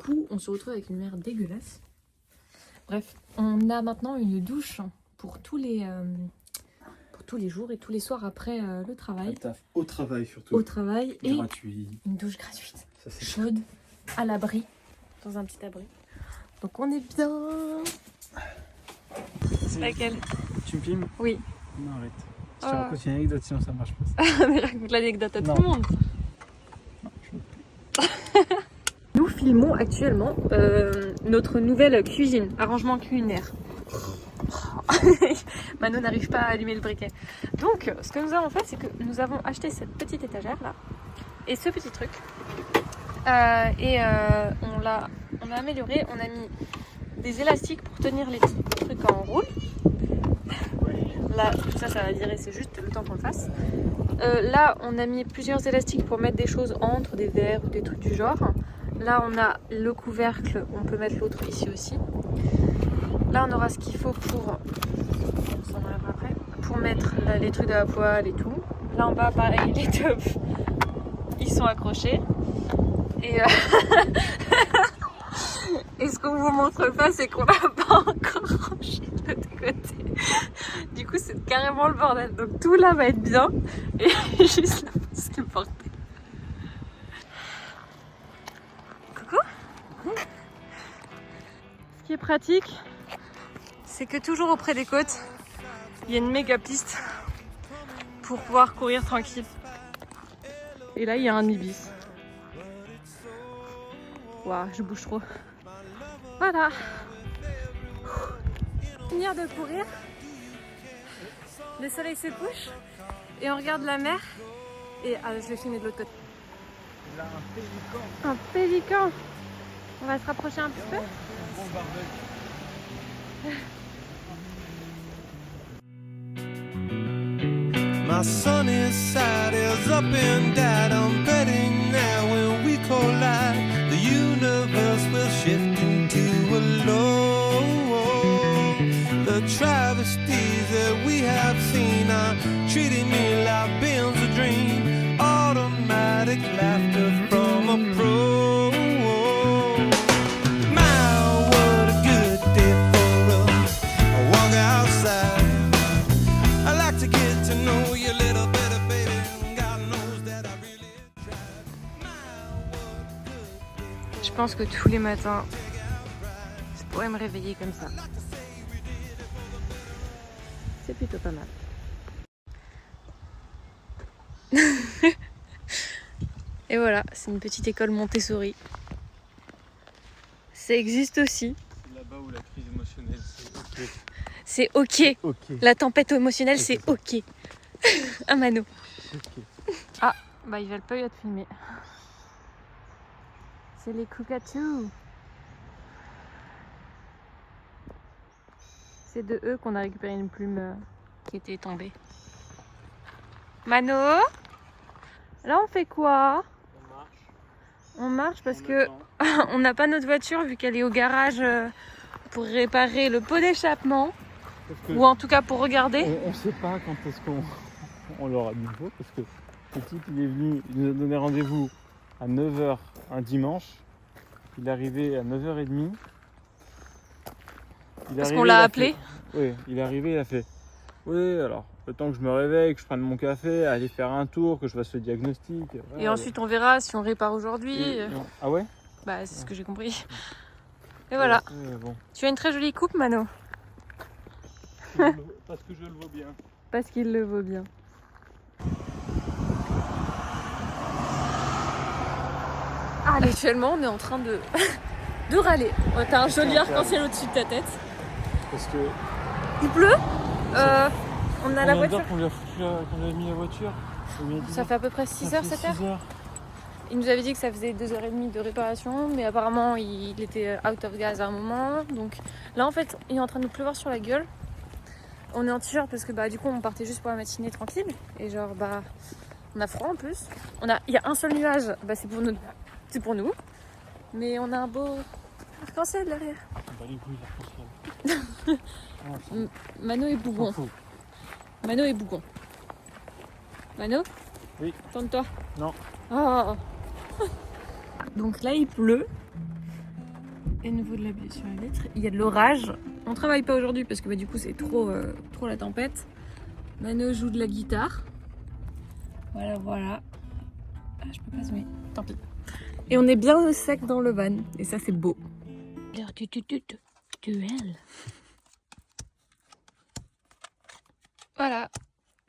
coup, on se retrouve avec une mer dégueulasse. Bref, on a maintenant une douche pour tous les jours et tous les soirs après le travail. Au travail surtout. Au travail et gratuit. Une douche gratuite, Ça, c'est chaude, à l'abri, dans un petit abri. Donc on est bien. C'est laquelle? Tu me filmes? Oui. Non, arrête. Je te Ah. raconte une anecdote, sinon ça marche pas. Mais raconte l'anecdote à Non. tout le monde. Nous filmons actuellement notre nouvelle cuisine, arrangement culinaire. Mano n'arrive pas à allumer le briquet. Donc, ce que nous avons fait, c'est que nous avons acheté cette petite étagère là et ce petit truc. On l'a amélioré. On a mis des élastiques pour tenir les trucs en roule. Là, ça va virer, c'est juste le temps qu'on le fasse. Là, on a mis plusieurs élastiques pour mettre des choses entre, des verres ou des trucs du genre. Là, on a le couvercle, on peut mettre l'autre ici aussi. Là, on aura ce qu'il faut pour... On s'en enlèvera après. Pour mettre les trucs de la poêle et tout. Là, en bas, pareil, les tops, ils sont accrochés. Et, et ce qu'on vous montre pas, c'est qu'on n'a pas encore rangé de l'autre côté. Du coup, c'est carrément le bordel. Donc tout là va être bien. Et juste là, c'est le bordel. Coucou. Ce qui est pratique, c'est que toujours auprès des côtes, il y a une méga piste pour pouvoir courir tranquille. Et là, il y a un ibis. Waouh, je bouge trop. Voilà. Finir de courir. Le soleil se couche et on regarde la mer. Et je vais filmer de l'autre côté. Là, un pélican. Un pélican. On va se rapprocher un petit peu. Bon barbecue. My sunny side is up and down. I'm betting now when we collide, the universe will shift into a low. The travesties that we have seen are treating me like being's a dream. Automatic laughter from a pro. My, what a good day for a walk outside. I like to get to know you a little better, baby. God knows that I really tried. My, what a good day. Je pense que tous les matins, je pourrais me réveiller comme ça. C'est plutôt pas mal. Et voilà, c'est une petite école Montessori. Ça existe aussi. C'est là-bas où la crise émotionnelle, C'est c'est ok. ok. Ok. La tempête émotionnelle, c'est ok. Un mano. Ok. Ah, bah ils veulent pas y te filmer. C'est les cockatoos. C'est de eux qu'on a récupéré une plume qui était tombée. Mano, là on fait quoi? On marche parce que on n'a pas notre voiture vu qu'elle est au garage pour réparer le pot d'échappement. Ou en tout cas pour regarder. On sait pas quand est-ce qu'on l'aura de nouveau parce que le type il est venu, il nous a donné rendez-vous à 9h un dimanche. Il est arrivé à 9h30. Parce qu'on l'a appelé. Oui, il est arrivé, il a fait. Oui, alors le temps que je me réveille, que je prenne mon café, aller faire un tour, que je fasse le diagnostic. Et ensuite on verra si on répare aujourd'hui. Ah ouais? Bah c'est ce que j'ai compris. Et voilà. Bon. Tu as une très jolie coupe, Mano. Parce que je le vois bien. Parce qu'il le vaut bien. Ah, actuellement, on est en train de, de râler. T'as un joli arc-en-ciel au-dessus de ta tête. Parce que. Il pleut. On a la voiture. qu'on lui a mis la voiture. Ça fait à peu près 6h, 7h. Il nous avait dit que ça faisait 2h30 de réparation, mais apparemment il était out of gas à un moment. Donc là, en fait, il est en train de nous pleuvoir sur la gueule. On est en t-shirt parce que bah du coup on partait juste pour la matinée tranquille et genre bah on a froid en plus. Il y a un seul nuage, bah c'est pour nous. Mais on a un beau arc-en-ciel derrière. Bah les couilles, l'arc-en-ciel. Mano est bougon. Mano est bougon. Mano? Oui. Tourne-toi. Non. Oh. Donc là il pleut. Et nouveau de la buée sur la vitre. Il y a de l'orage. On travaille pas aujourd'hui parce que du coup c'est trop la tempête. Mano joue de la guitare. Voilà. Ah, je peux pas zoomer. Tant pis. Et on est bien au sec dans le van. Et ça c'est beau. L'heure du duel. Voilà.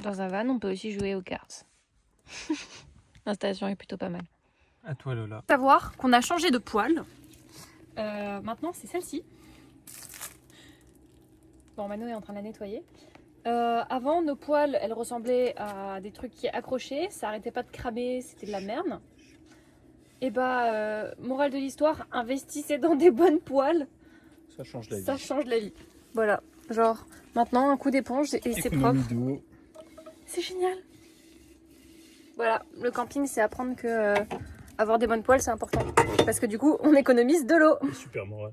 Dans un van, on peut aussi jouer aux cartes. L'installation est plutôt pas mal. À toi Lola. Savoir qu'on a changé de poêle. Maintenant, c'est celle-ci. Bon, Mano est en train de la nettoyer. Avant, nos poêles, elles ressemblaient à des trucs qui accrochaient. Ça arrêtait pas de cramer, c'était de la merde. Et bah, morale de l'histoire, investissez dans des bonnes poêles. Ça change la vie. Ça change la vie. Voilà. Genre, maintenant, un coup d'éponge et c'est propre. d'eau. C'est génial. Voilà, le camping, c'est apprendre que avoir des bonnes poêles, c'est important. Parce que du coup, on économise de l'eau. Super moral.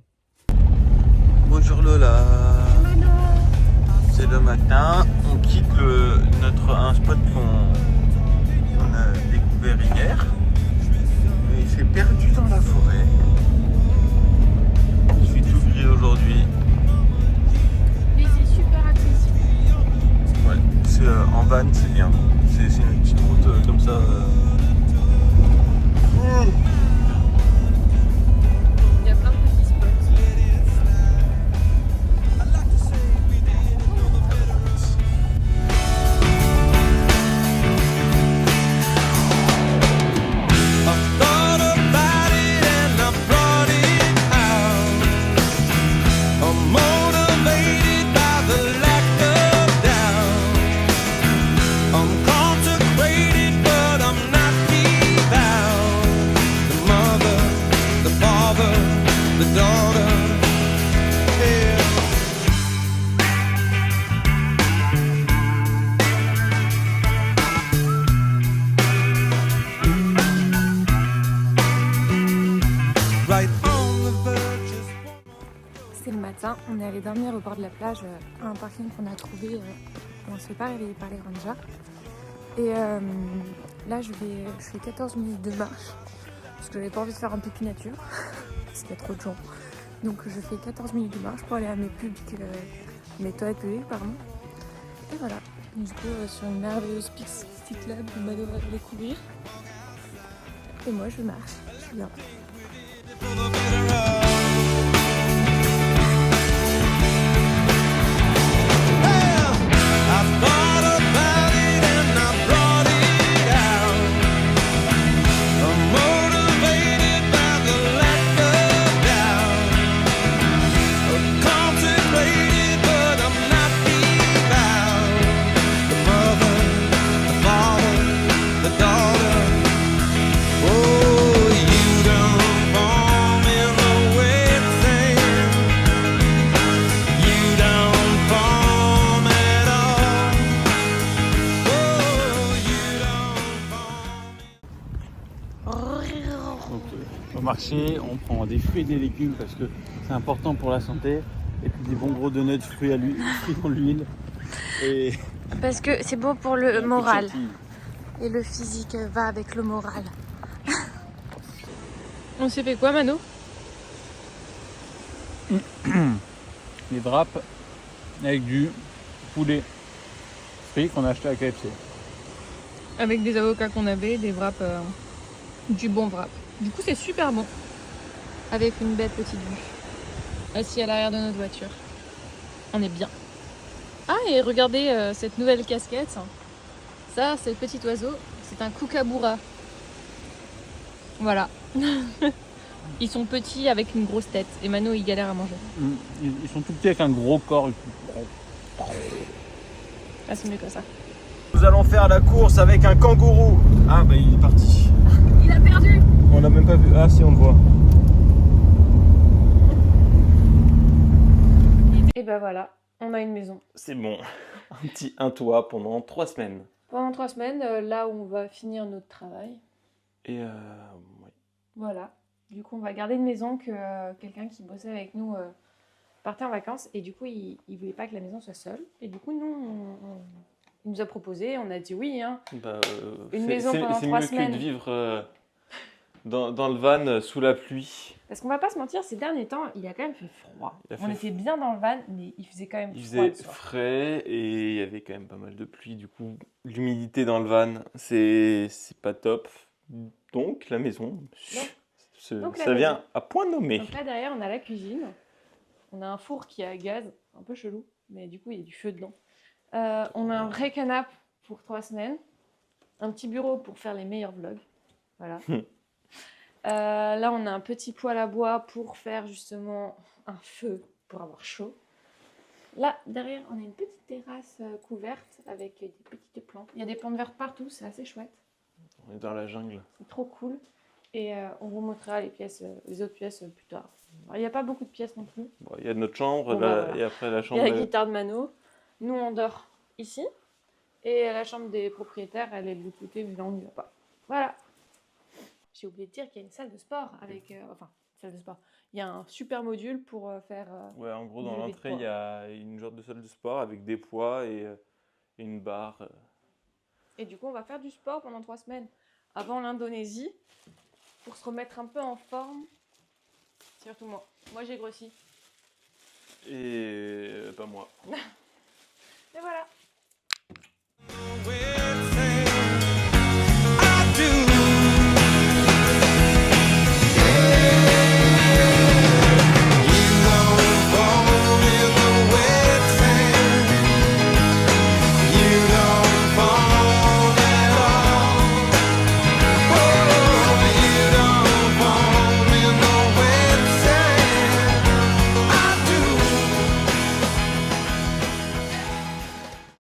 Bonjour Lola. C'est le matin. On quitte un spot qu'on a découvert hier. Et il s'est perdu dans la forêt. Je suis tout gris aujourd'hui. Mais c'est super accessible. Ouais, c'est en van, c'est bien. C'est une petite route comme ça. Il y a plein de petits spots. I thought about it and I brought it out. I'm motivated by the lack of doubt. I'm consecrated but I'm not devout. The mother, the father, the daughter. Yeah. Right on the verge is C'est le matin, on est allé dormir au bord de la plage à un parking qu'on a trouvé. On se fait pas réveiller par les rangers. Et là, je fais 14 minutes de marche parce que j'avais pas envie de faire un pipi nature parce qu'il y a trop de gens. Donc je fais 14 minutes de marche pour aller à mes toilettes publiques, pardon. Et voilà, du coup sur une merveilleuse piste cyclable que Mano va découvrir. Et moi je marche, je suis bien. for the better of. Well, I thought about it and I brought it out. I'm motivated by the lack of doubt. I'm consecrated but I'm not devout. The mother, the father, the daughter. Oh, you don't fall in the wet sand. You don't fall at all. Oh, you don't fall. Donc au marché, on prend des fruits et des légumes parce que c'est important pour la santé. Et puis des bons gros donuts fruits en l'huile. Et Parce que c'est beau pour un le peu de moral. chantilly. Et le physique va avec le moral. On s'est fait quoi, Mano? Des wraps avec du poulet frit qu'on a acheté à KFC. Avec des avocats qu'on avait, des wraps, du bon wrap. Du coup, c'est super bon. Avec une belle petite vue. Assis à l'arrière de notre voiture. On est bien. Ah, et regardez cette nouvelle casquette. Ça, c'est le petit oiseau. C'est un kookaburra. Voilà. Ils sont petits avec une grosse tête. Et Mano, il galère à manger. Ils sont tout petits avec un gros corps. Ah, c'est mieux que ça. Nous allons faire la course avec un kangourou. Ah, bah il est parti. Il a perdu! On l'a même pas vu. Ah, si, on le voit. Et ben voilà, on a une maison. C'est bon. Un toit pendant 3 semaines. Pendant 3 semaines, là où on va finir notre travail. Et ouais. Voilà. Du coup, on va garder une maison que quelqu'un qui bossait avec nous partait en vacances. Et du coup, il voulait pas que la maison soit seule. Et du coup, nous, il nous a proposé. On a dit oui. Hein. Bah, Une maison pendant 3 c'est mieux semaines. que de vivre dans le van sous la pluie. Parce qu'on va pas se mentir, ces derniers temps, il a quand même fait froid. Il a On fait était bien dans le van, mais il faisait quand même Il froid. faisait le soir. frais et il y avait quand même pas mal de pluie. Du coup, l'humidité dans le van, c'est pas top. Donc, la maison, Donc, la ça vient maison. à point nommé. Donc là derrière, on a la cuisine. On a un four qui est à gaz, un peu chelou, mais du coup il y a du feu dedans. On a un vrai canapé pour 3 semaines. Un petit bureau pour faire les meilleurs vlogs. Voilà. Là, on a un petit poêle à bois pour faire justement un feu pour avoir chaud. Là, derrière, on a une petite terrasse couverte avec des petites plantes. Il y a des plantes vertes partout, c'est assez chouette. On est dans la jungle. C'est trop cool. Et on vous montrera les autres pièces plus tard. Alors, il n'y a pas beaucoup de pièces non plus. Bon, il y a notre chambre Bon, là, voilà. et après la Il y chambre. a la guitare de Mano. Nous, on dort ici. Et la chambre des propriétaires, elle est bluetootée, mais là, on n'y va pas. Voilà. J'ai oublié de dire qu'il y a une salle de sport avec... enfin, salle de sport. Il y a un super module pour faire... Ouais, en gros, du dans lever de l'entrée, poids. il y a une genre de salle de sport avec des poids et une barre. Et du coup, on va faire du sport pendant 3 semaines avant l'Indonésie pour se remettre un peu en forme. Surtout moi. Moi, j'ai grossi. Et pas moi. Et voilà.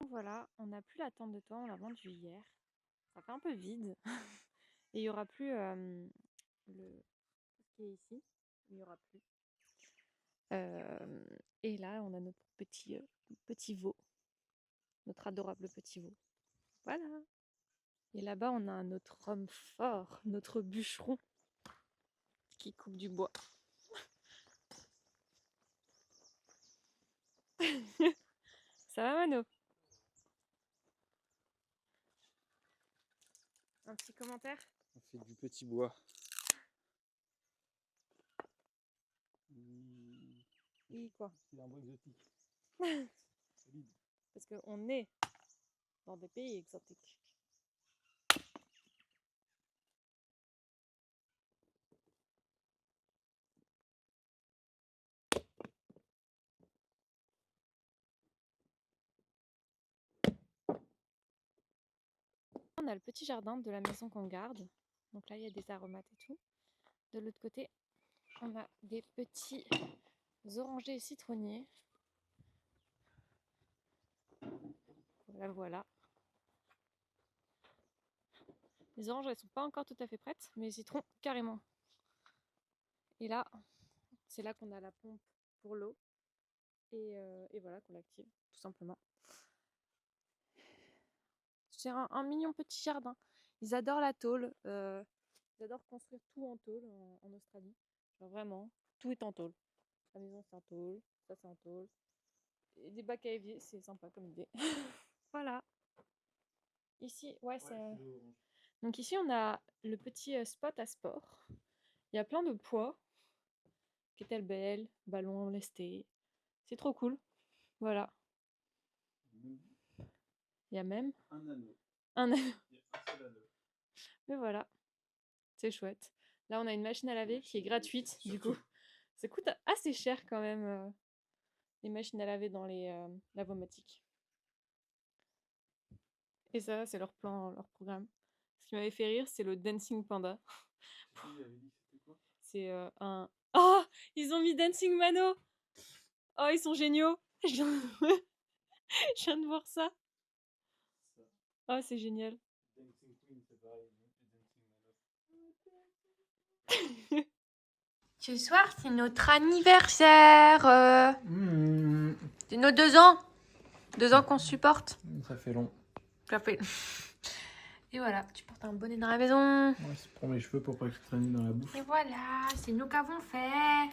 Voilà, on n'a plus la tente de toit, on l'a vendue hier. Ça fait un peu vide. Et il n'y aura plus ce qui est ici. Il n'y aura plus. Et là, on a notre petit veau. Notre adorable petit veau. Voilà. Et là-bas, on a notre homme fort, notre bûcheron, qui coupe du bois. Ça va, Mano? Un petit commentaire? On fait du petit bois. Oui, quoi? C'est un bois exotique. Parce qu'on est dans des pays exotiques. On a le petit jardin de la maison qu'on garde. Donc là, il y a des aromates et tout. De l'autre côté, on a des petits orangers et citronniers. Voilà, voilà. Les oranges, elles sont pas encore tout à fait prêtes, mais les citrons, carrément. Et là, c'est là qu'on a la pompe pour l'eau. Et voilà, qu'on l'active, tout simplement. C'est un mignon petit jardin. Ils adorent la tôle. Ils adorent construire tout en tôle en Australie. Genre vraiment, tout est en tôle. La maison, c'est en tôle. Ça, c'est en tôle. Et des bacs à évier, c'est sympa comme idée. Voilà. Ici, ouais, c'est... Donc ici, on a le petit spot à sport. Il y a plein de poids. Kettlebell, ballon lesté. C'est trop cool. Voilà. Il y a même Un anneau. un anneau. Il y a un seul anneau. Mais voilà. C'est chouette. Là, on a une machine à laver qui est gratuite, du coup. Ça coûte assez cher quand même, les machines à laver dans les lavomatiques. Et ça, c'est leur plan, leur programme. Ce qui m'avait fait rire, c'est le Dancing Panda. C'est un... Oh! Ils ont mis Dancing Mano! Oh, ils sont géniaux! Je viens de voir ça. Oh, c'est génial. Ce soir, c'est notre anniversaire. C'est nos 2 ans. 2 ans qu'on se supporte. Ça fait long. Ça fait. Et voilà, tu portes un bonnet dans la maison. Ouais, c'est pour mes cheveux pour pas qu'ils traînent dans la bouffe. Et voilà, c'est nous qu'avons fait.